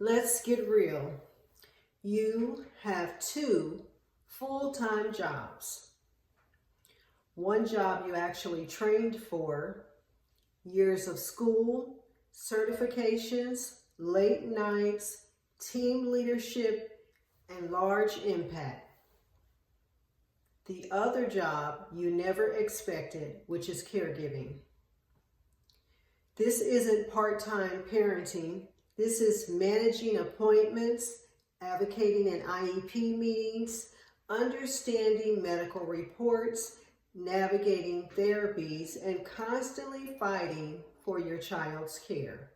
Let's get real. You have two full-time jobs. One job you actually trained for, years of school, certifications, late nights, team leadership, and large impact. The other job you never expected, which is caregiving. This isn't part-time parenting. This is managing appointments, advocating in IEP meetings, understanding medical reports, navigating therapies, and constantly fighting for your child's care.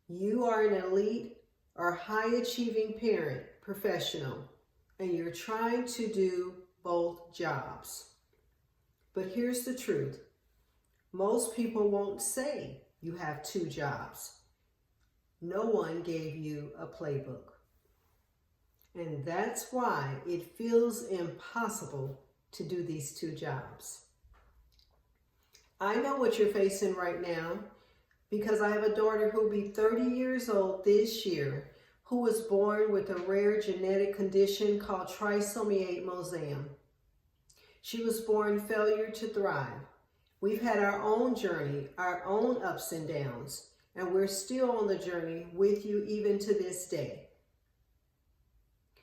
You are an elite or high-achieving parent, professional, and you're trying to do both jobs. But here's the truth. Most people won't say you have two jobs. No one gave you a playbook. And that's why it feels impossible to do these two jobs. I know what you're facing right now because I have a daughter who'll be 30 years old this year who was born with a rare genetic condition called trisomy 8 mosaic. She was born failure to thrive. We've had our own journey, our own ups and downs, and we're still on the journey with you even to this day.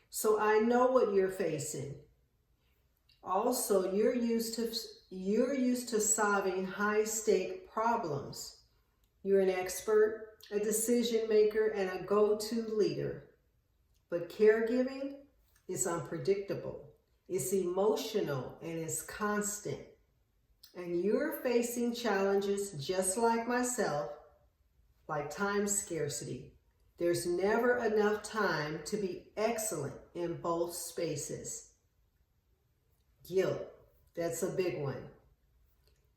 So I know what you're facing. Also, you're used to solving high-stake problems. You're an expert, a decision maker, and a go-to leader. But caregiving is unpredictable. It's emotional and it's constant. And you're facing challenges just like myself, like time scarcity. There's never enough time to be excellent in both spaces. Guilt, that's a big one.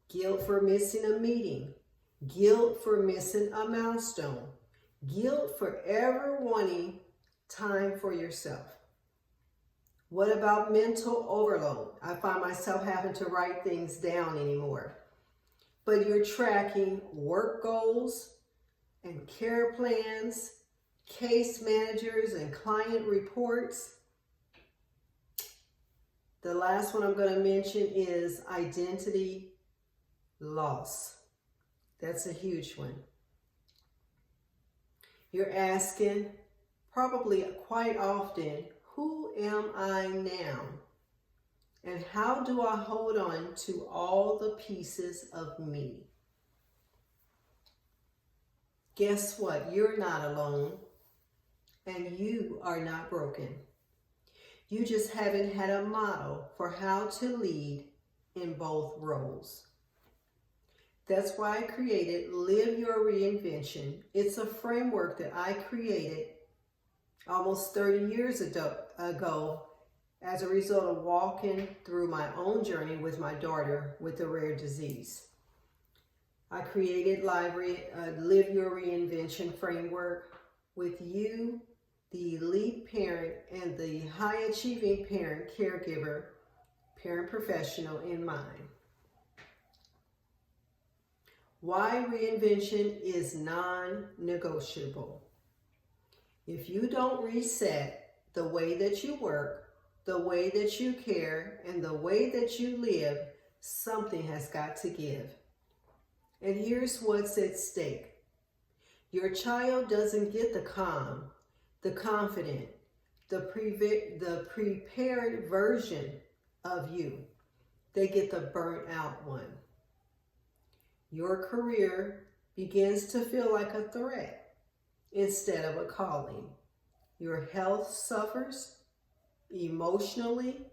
Guilt for missing a meeting. Guilt for missing a milestone. Guilt for ever wanting time for yourself. What about mental overload? I find myself having to write things down anymore. But you're tracking work goals and care plans, case managers and client reports. The last one I'm going to mention is identity loss. That's a huge one. You're asking, probably quite often, who am I now? And how do I hold on to all the pieces of me? Guess what? You're not alone, and you are not broken. You just haven't had a model for how to lead in both roles. That's why I created Live Your Reinvention. It's a framework that I created almost 30 years ago as a result of walking through my own journey with my daughter with a rare disease. I created Live Your Reinvention framework with you, the elite parent and the high-achieving parent, caregiver, parent professional in mind. Why reinvention is non-negotiable. If you don't reset the way that you work, the way that you care, and the way that you live, something has got to give. And here's what's at stake. Your child doesn't get the calm, the confident, the prepared version of you. They get the burnt out one. Your career begins to feel like a threat instead of a calling. Your health suffers emotionally,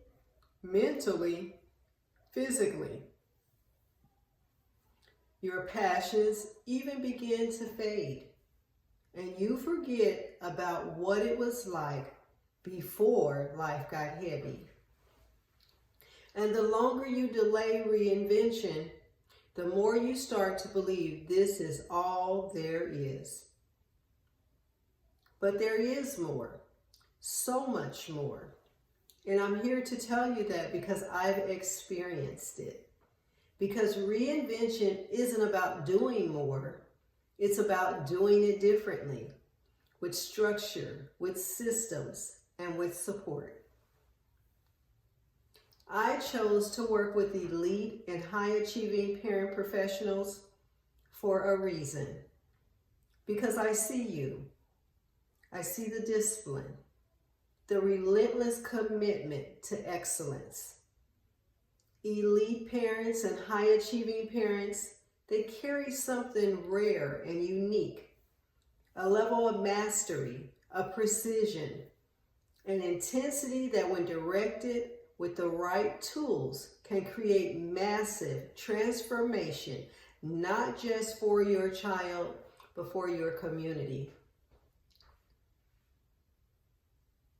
mentally, physically. Your passions even begin to fade, and you forget about what it was like before life got heavy. And the longer you delay reinvention, the more you start to believe this is all there is. But there is more, so much more. And I'm here to tell you that because I've experienced it. Because reinvention isn't about doing more, It's about doing it differently, with structure, with systems, and with support. I chose to work with elite and high-achieving parent professionals for a reason. Because I see you. I see the discipline, the relentless commitment to excellence. Elite parents and high-achieving parents, they carry something rare and unique, a level of mastery, of precision, an intensity that when directed with the right tools can create massive transformation, not just for your child, but for your community.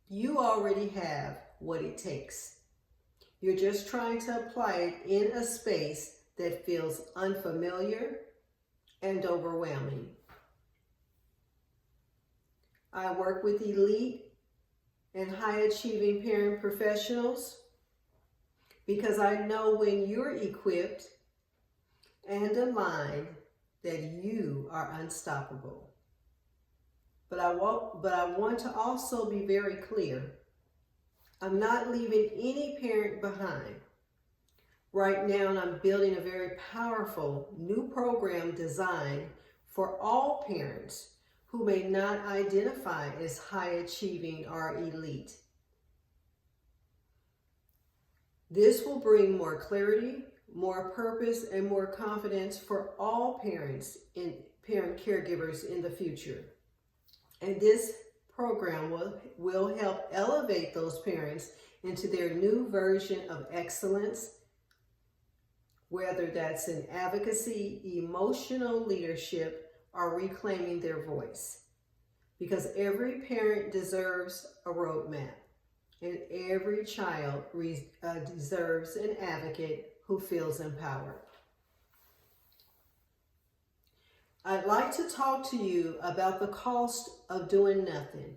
You already have what it takes. You're just trying to apply it in a space that feels unfamiliar and overwhelming. I work with elite and high-achieving parent professionals because I know when you're equipped and aligned that you are unstoppable. But I want to also be very clear. I'm not leaving any parent behind. Right now, I'm building a very powerful new program designed for all parents who may not identify as high-achieving or elite. This will bring more clarity, more purpose, and more confidence for all parents and parent caregivers in the future. And this program will help elevate those parents into their new version of excellence, whether that's in advocacy, emotional leadership, or reclaiming their voice. Because every parent deserves a roadmap, and every child deserves an advocate who feels empowered. I'd like to talk to you about the cost of doing nothing.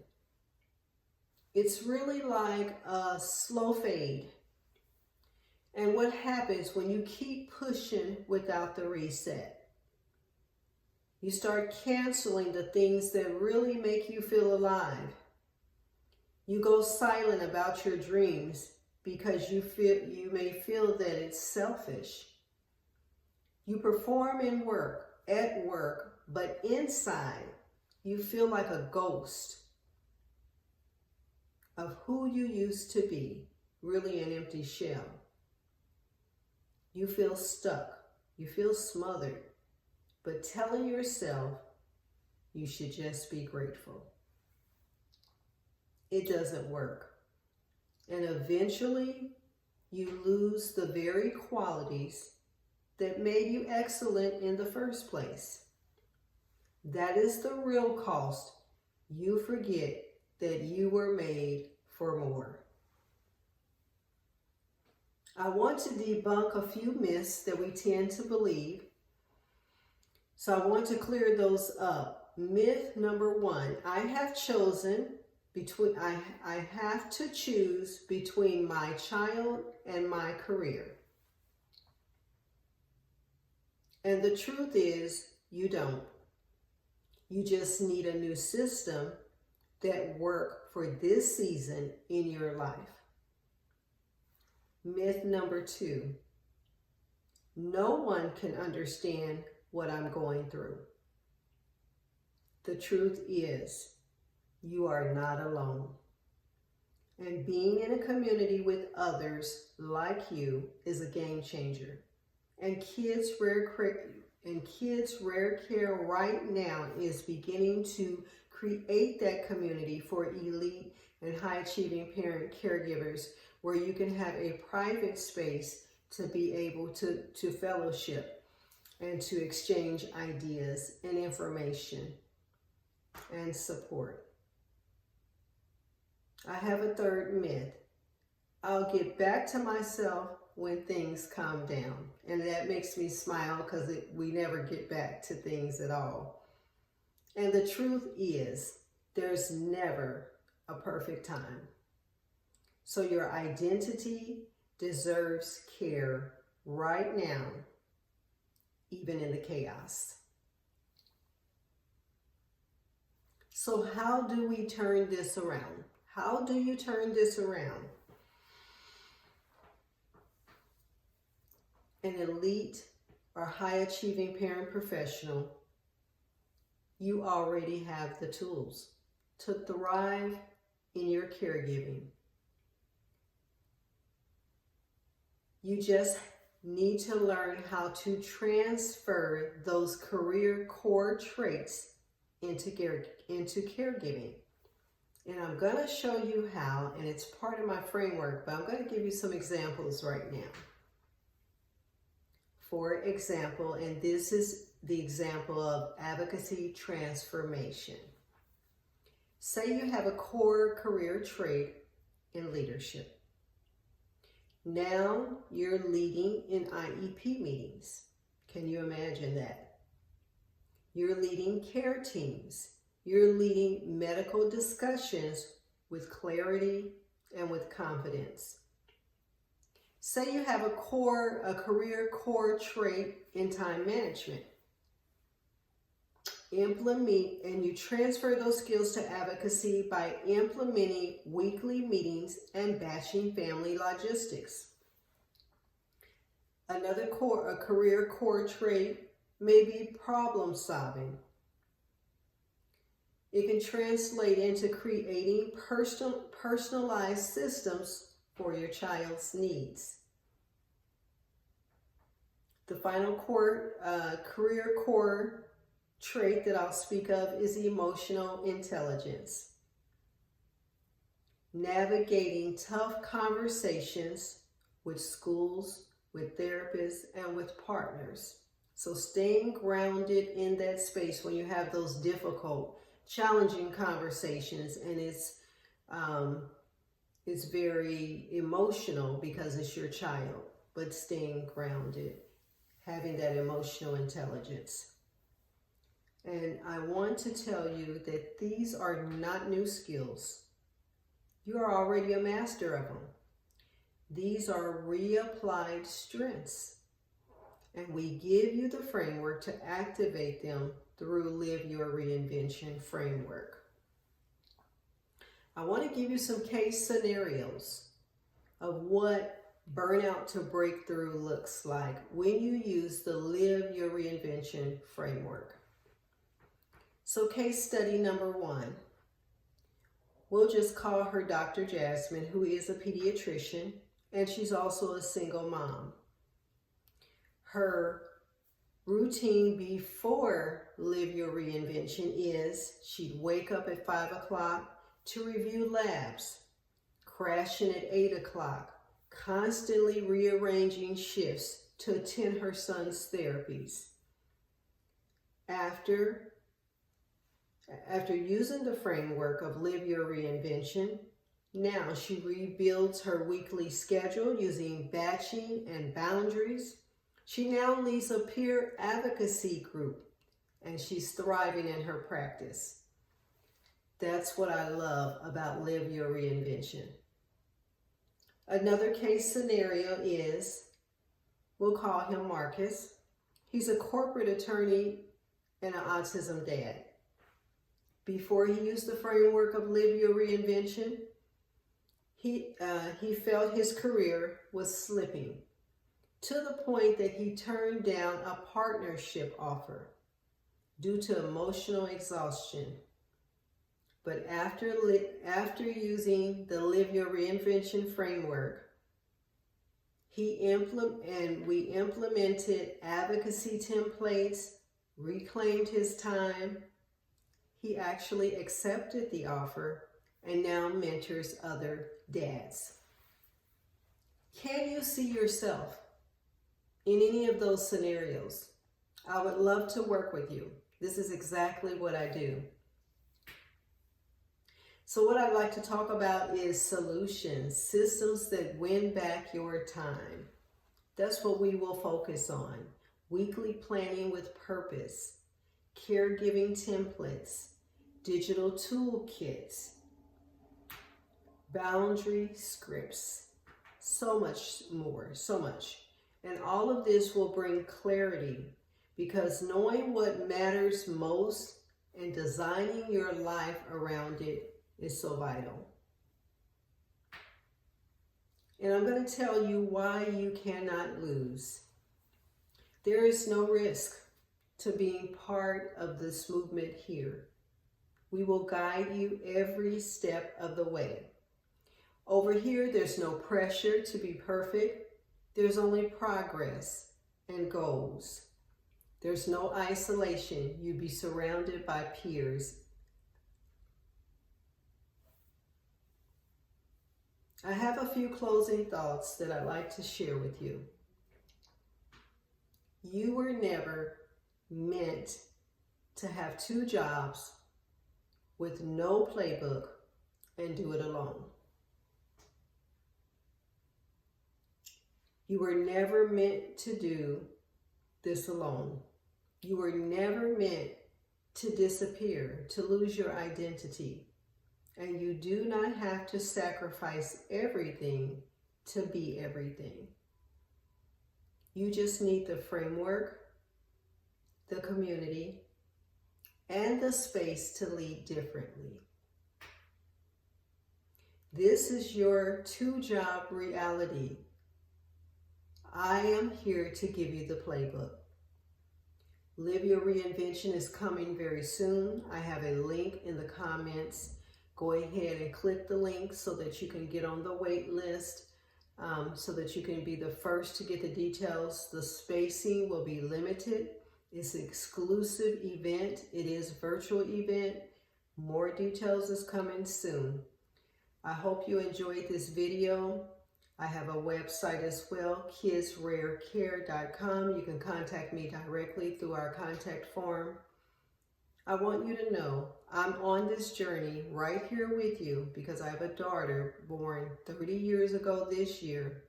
It's really like a slow fade. And what happens when you keep pushing without the reset? You start canceling the things that really make you feel alive. You go silent about your dreams because you may feel that it's selfish. You perform at work, but inside you feel like a ghost of who you used to be, really an empty shell. You feel stuck, you feel smothered, but telling yourself you should just be grateful. It doesn't work. And eventually you lose the very qualities that made you excellent in the first place. That is the real cost. You forget that you were made for more. I want to debunk a few myths that we tend to believe. So I want to clear those up. Myth number one, I have to choose between my child and my career. And the truth is, you don't. You just need a new system that works for this season in your life. Myth number two, no one can understand what I'm going through. The truth is, you are not alone. And being in a community with others like you is a game changer. And Kids Rare Care right now is beginning to create that community for elite and high-achieving parent caregivers where you can have a private space to be able to fellowship and to exchange ideas and information and support. I have a third myth. I'll get back to myself when things calm down. And that makes me smile because we never get back to things at all. And the truth is, there's never a perfect time. So your identity deserves care right now, even in the chaos. So how do we turn this around? How do you turn this around? An elite or high-achieving parent professional, you already have the tools to thrive in your caregiving. You just need to learn how to transfer those career core traits into caregiving. And I'm going to show you how, and it's part of my framework, but I'm going to give you some examples right now. For example, and this is the example of advocacy transformation. Say you have a core career trait in leadership. Now you're leading in IEP meetings. Can you imagine that? You're leading care teams. You're leading medical discussions with clarity and with confidence. Say you have a career core trait in time management. Implement, and you transfer those skills to advocacy by implementing weekly meetings and batching family logistics. Another career core trait may be problem solving. It can translate into creating personalized systems for your child's needs. The final career core trait that I'll speak of is emotional intelligence. Navigating tough conversations with schools, with therapists, and with partners. So staying grounded in that space when you have those difficult, challenging conversations, and it's very emotional because it's your child, but staying grounded, having that emotional intelligence. And I want to tell you that these are not new skills. You are already a master of them. These are reapplied strengths. And we give you the framework to activate them through Live Your Reinvention framework. I want to give you some case scenarios of what burnout to breakthrough looks like when you use the Live Your Reinvention framework. So case study number 1. We'll just call her Dr. Jasmine, who is a pediatrician, and she's also a single mom. Her routine before Live Your Reinvention is she'd wake up at 5 o'clock to review labs, crashing at 8 o'clock, constantly rearranging shifts to attend her son's therapies. After using the framework of Live Your Reinvention, now she rebuilds her weekly schedule using batching and boundaries. She now leads a peer advocacy group, and she's thriving in her practice. That's what I love about Live Your Reinvention. Another case scenario is, we'll call him Marcus. He's a corporate attorney and an autism dad. Before he used the framework of Live Your Reinvention, he felt his career was slipping to the point that he turned down a partnership offer due to emotional exhaustion. But after using the Live Your Reinvention framework, we implemented advocacy templates, reclaimed his time. He actually accepted the offer and now mentors other dads. Can you see yourself in any of those scenarios? I would love to work with you. This is exactly what I do. So what I'd like to talk about is solutions, systems that win back your time. That's what we will focus on. Weekly planning with purpose, caregiving templates, digital toolkits, boundary scripts, so much more, so much. And all of this will bring clarity, because knowing what matters most and designing your life around it is so vital. And I'm going to tell you why you cannot lose. There is no risk to being part of this movement here. We will guide you every step of the way. Over here, there's no pressure to be perfect. There's only progress and goals. There's no isolation. You'll be surrounded by peers. I have a few closing thoughts that I'd like to share with you. You were never meant to have 2 jobs with no playbook and do it alone. You were never meant to do this alone. You were never meant to disappear, to lose your identity. And you do not have to sacrifice everything to be everything. You just need the framework, the community, and the space to lead differently. This is your 2-job reality. I am here to give you the playbook. Live Your Reinvention is coming very soon. I have a link in the comments. Go ahead and click the link so that you can get on the wait list, so that you can be the first to get the details. The spacing will be limited. It's an exclusive event. It is a virtual event. More details is coming soon. I hope you enjoyed this video. I have a website as well, kidsrarecare.com. You can contact me directly through our contact form. I want you to know I'm on this journey right here with you because I have a daughter born 30 years ago this year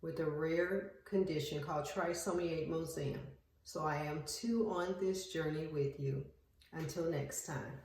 with a rare condition called trisomy 8 mosaic. So I am too on this journey with you. Until next time.